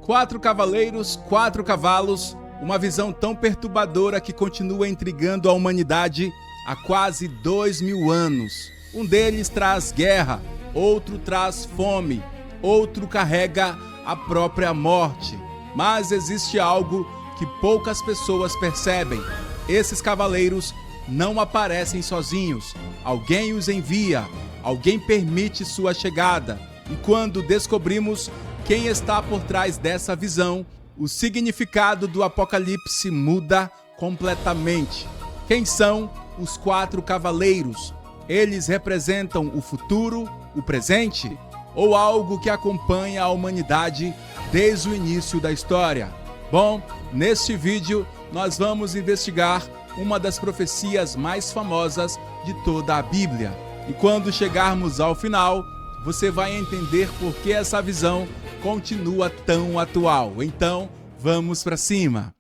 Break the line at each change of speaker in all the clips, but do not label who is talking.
4 cavaleiros, 4 cavalos, uma visão tão perturbadora que continua intrigando a humanidade há quase 2000 anos. Um deles traz guerra, outro traz fome, outro carrega a própria morte. Mas existe algo que poucas pessoas percebem. Esses cavaleiros não aparecem sozinhos. Alguém os envia, alguém permite sua chegada. E quando descobrimos quem está por trás dessa visão, o significado do Apocalipse muda completamente. Quem são os 4 cavaleiros? Eles representam o futuro, o presente ou algo que acompanha a humanidade desde o início da história? Bom, neste vídeo nós vamos investigar uma das profecias mais famosas de toda a Bíblia. E quando chegarmos ao final, você vai entender por que essa visão continua tão atual. Então, vamos para cima!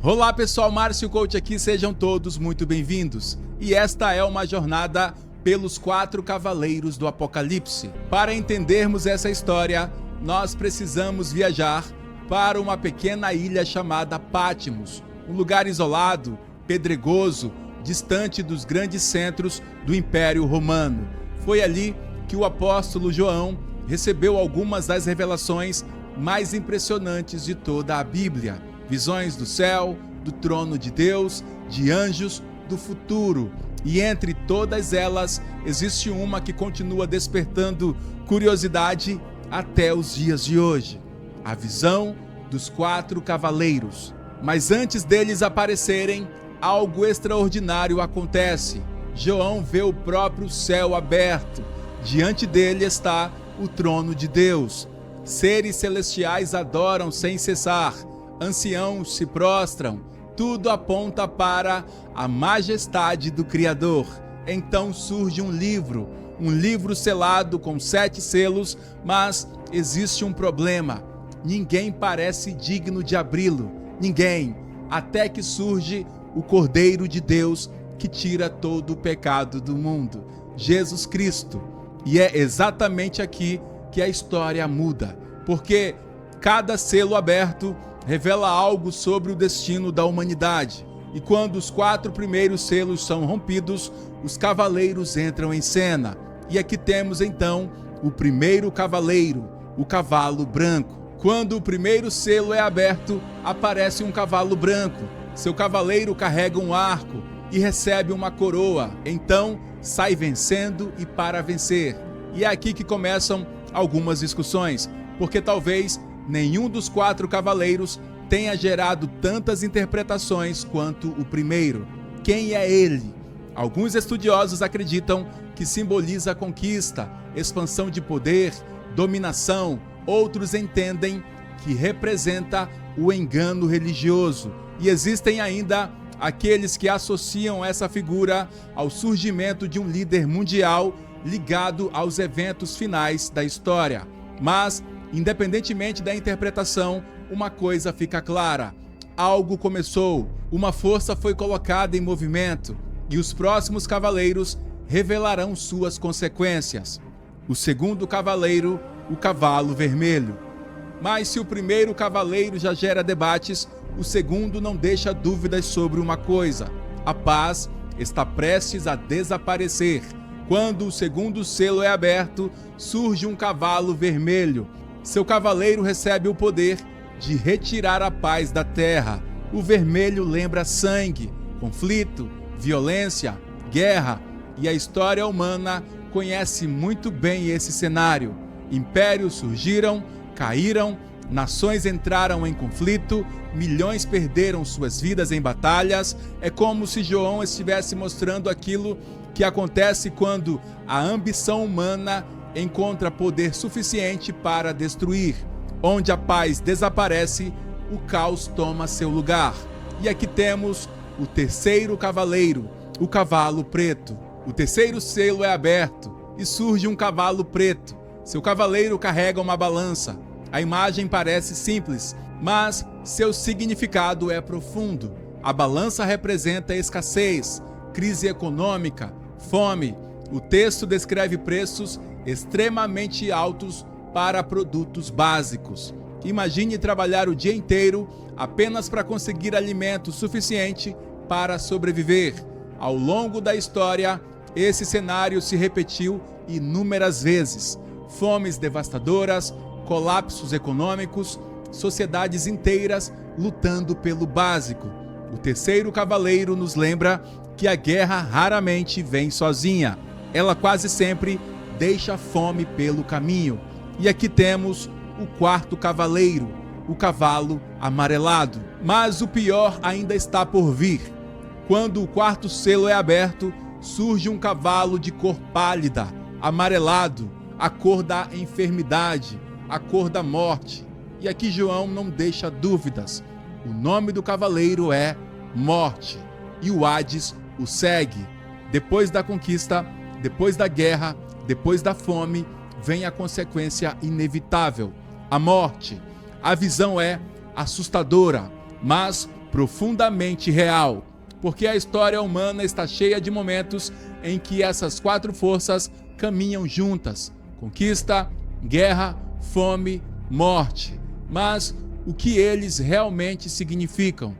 Olá pessoal, Márcio Coach aqui, sejam todos muito bem-vindos. E esta é uma jornada pelos 4 cavaleiros do Apocalipse. Para entendermos essa história, nós precisamos viajar para uma pequena ilha chamada Patmos, um lugar isolado, pedregoso, distante dos grandes centros do Império Romano. Foi ali que o apóstolo João recebeu algumas das revelações mais impressionantes de toda a Bíblia. Visões do céu, do trono de Deus, de anjos, do futuro. E entre todas elas, existe uma que continua despertando curiosidade até os dias de hoje. A visão dos 4 cavaleiros. Mas antes deles aparecerem, algo extraordinário acontece. João vê o próprio céu aberto. Diante dele está o trono de Deus. Seres celestiais adoram sem cessar. Anciãos se prostram. Tudo aponta para a majestade do Criador. Então surge um livro selado com 7 selos, mas existe um problema. Ninguém parece digno de abri-lo. Ninguém. Até que surge o Cordeiro de Deus que tira todo o pecado do mundo. Jesus Cristo. E é exatamente aqui que a história muda. Porque cada selo aberto revela algo sobre o destino da humanidade. E quando os 4 primeiros selos são rompidos, os cavaleiros entram em cena. E aqui temos então o primeiro cavaleiro, o cavalo branco. Quando o primeiro selo é aberto, aparece um cavalo branco. Seu cavaleiro carrega um arco e recebe uma coroa. Então sai vencendo e para vencer. E é aqui que começam algumas discussões, porque talvez nenhum dos 4 cavaleiros tenha gerado tantas interpretações quanto o primeiro. Quem é ele? Alguns estudiosos acreditam que simboliza conquista, expansão de poder, dominação. Outros entendem que representa o engano religioso. E existem ainda aqueles que associam essa figura ao surgimento de um líder mundial ligado aos eventos finais da história. Mas, independentemente da interpretação, uma coisa fica clara: algo começou, uma força foi colocada em movimento e os próximos cavaleiros revelarão suas consequências. O segundo cavaleiro, o cavalo vermelho. Mas se o primeiro cavaleiro já gera debates, o segundo não deixa dúvidas sobre uma coisa: a paz está prestes a desaparecer. Quando o segundo selo é aberto, surge um cavalo vermelho. Seu cavaleiro recebe o poder de retirar a paz da terra. O vermelho lembra sangue, conflito, violência, guerra, e a história humana conhece muito bem esse cenário. Impérios surgiram, caíram, nações entraram em conflito, milhões perderam suas vidas em batalhas. É como se João estivesse mostrando aquilo que acontece quando a ambição humana encontra poder suficiente para destruir. Onde a paz desaparece, o caos toma seu lugar. E aqui temos o terceiro cavaleiro, o cavalo preto. O terceiro selo é aberto e surge um cavalo preto. Seu cavaleiro carrega uma balança. A imagem parece simples, mas seu significado é profundo. A balança representa escassez, crise econômica, fome. O texto descreve preços extremamente altos para produtos básicos. Imagine trabalhar o dia inteiro apenas para conseguir alimento suficiente para sobreviver. Ao longo da história, esse cenário se repetiu inúmeras vezes. Fomes devastadoras, colapsos econômicos, sociedades inteiras lutando pelo básico. O terceiro cavaleiro nos lembra que a guerra raramente vem sozinha. Ela quase sempre deixa fome pelo caminho. E aqui temos o quarto cavaleiro, o cavalo amarelado. Mas o pior ainda está por vir. Quando o quarto selo é aberto, surge um cavalo de cor pálida, amarelado, a cor da enfermidade, a cor da morte. E aqui João não deixa dúvidas. O nome do cavaleiro é Morte. E o Hades o segue. Depois da conquista, depois da guerra, depois da fome, vem a consequência inevitável, a morte. A visão é assustadora, mas profundamente real, porque a história humana está cheia de momentos em que essas quatro forças caminham juntas: conquista, guerra, fome, morte. Mas o que eles realmente significam?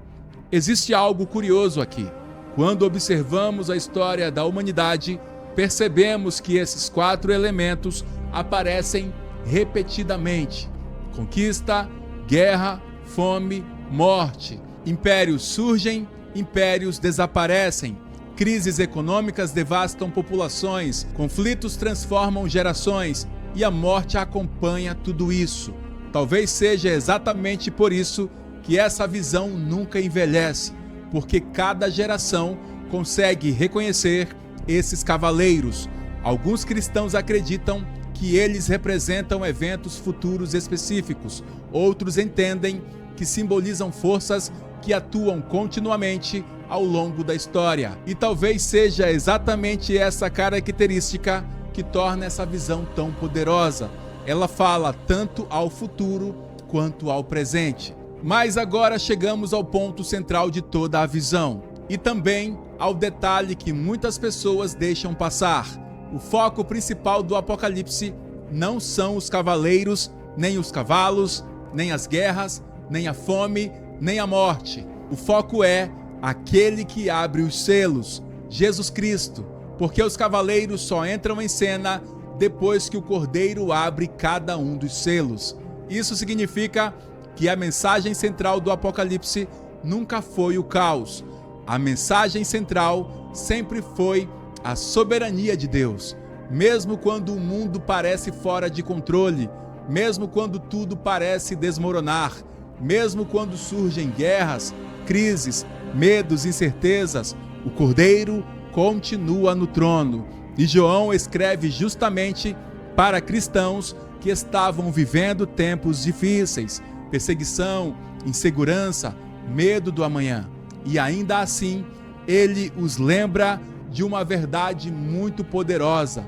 Existe algo curioso aqui. Quando observamos a história da humanidade, percebemos que esses quatro elementos aparecem repetidamente: conquista, guerra, fome, morte. Impérios surgem, impérios desaparecem. Crises econômicas devastam populações, conflitos transformam gerações e a morte acompanha tudo isso. Talvez seja exatamente por isso que essa visão nunca envelhece, porque cada geração consegue reconhecer esses cavaleiros. Alguns cristãos acreditam que eles representam eventos futuros específicos. Outros entendem que simbolizam forças que atuam continuamente ao longo da história. E talvez seja exatamente essa característica que torna essa visão tão poderosa. Ela fala tanto ao futuro quanto ao presente. Mas agora chegamos ao ponto central de toda a visão e também ao detalhe que muitas pessoas deixam passar. O foco principal do Apocalipse não são os cavaleiros, nem os cavalos, nem as guerras, nem a fome, nem a morte. O foco é aquele que abre os selos, Jesus Cristo, porque os cavaleiros só entram em cena depois que o Cordeiro abre cada um dos selos. Isso significa que a mensagem central do Apocalipse nunca foi o caos. A mensagem central sempre foi a soberania de Deus. Mesmo quando o mundo parece fora de controle, mesmo quando tudo parece desmoronar, mesmo quando surgem guerras, crises, medos, incertezas, o Cordeiro continua no trono. E João escreve justamente para cristãos que estavam vivendo tempos difíceis, perseguição, insegurança, medo do amanhã. E ainda assim, ele os lembra de uma verdade muito poderosa: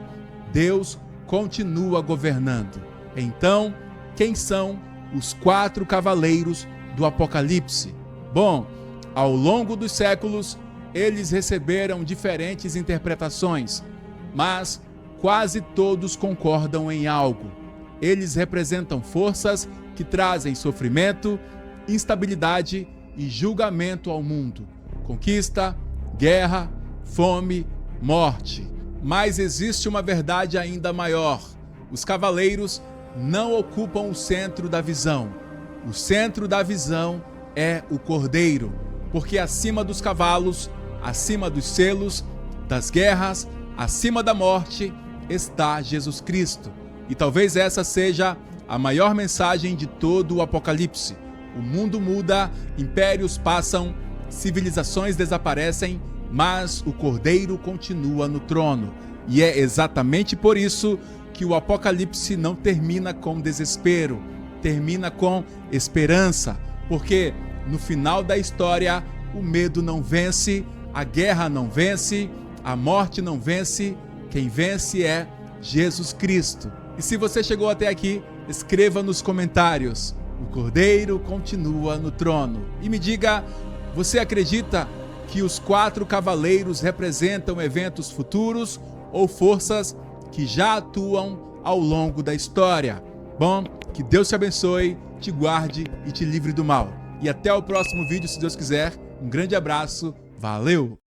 Deus continua governando. Então, quem são os quatro cavaleiros do Apocalipse? Bom, ao longo dos séculos, eles receberam diferentes interpretações, mas quase todos concordam em algo. Eles representam forças que trazem sofrimento, instabilidade e julgamento ao mundo. Conquista, guerra, fome, morte. Mas existe uma verdade ainda maior: os cavaleiros não ocupam o centro da visão. O centro da visão é o Cordeiro, porque acima dos cavalos, acima dos selos, das guerras, acima da morte, está Jesus Cristo. E talvez essa seja a maior mensagem de todo o Apocalipse. O mundo muda, impérios passam, civilizações desaparecem, mas o Cordeiro continua no trono. E é exatamente por isso que o Apocalipse não termina com desespero, termina com esperança, porque no final da história o medo não vence, a guerra não vence, a morte não vence, quem vence é Jesus Cristo. E se você chegou até aqui, escreva nos comentários: o Cordeiro continua no trono. E me diga, você acredita que os 4 cavaleiros representam eventos futuros ou forças que já atuam ao longo da história. Bom, que Deus te abençoe, te guarde e te livre do mal. E até o próximo vídeo, se Deus quiser. Um grande abraço, valeu!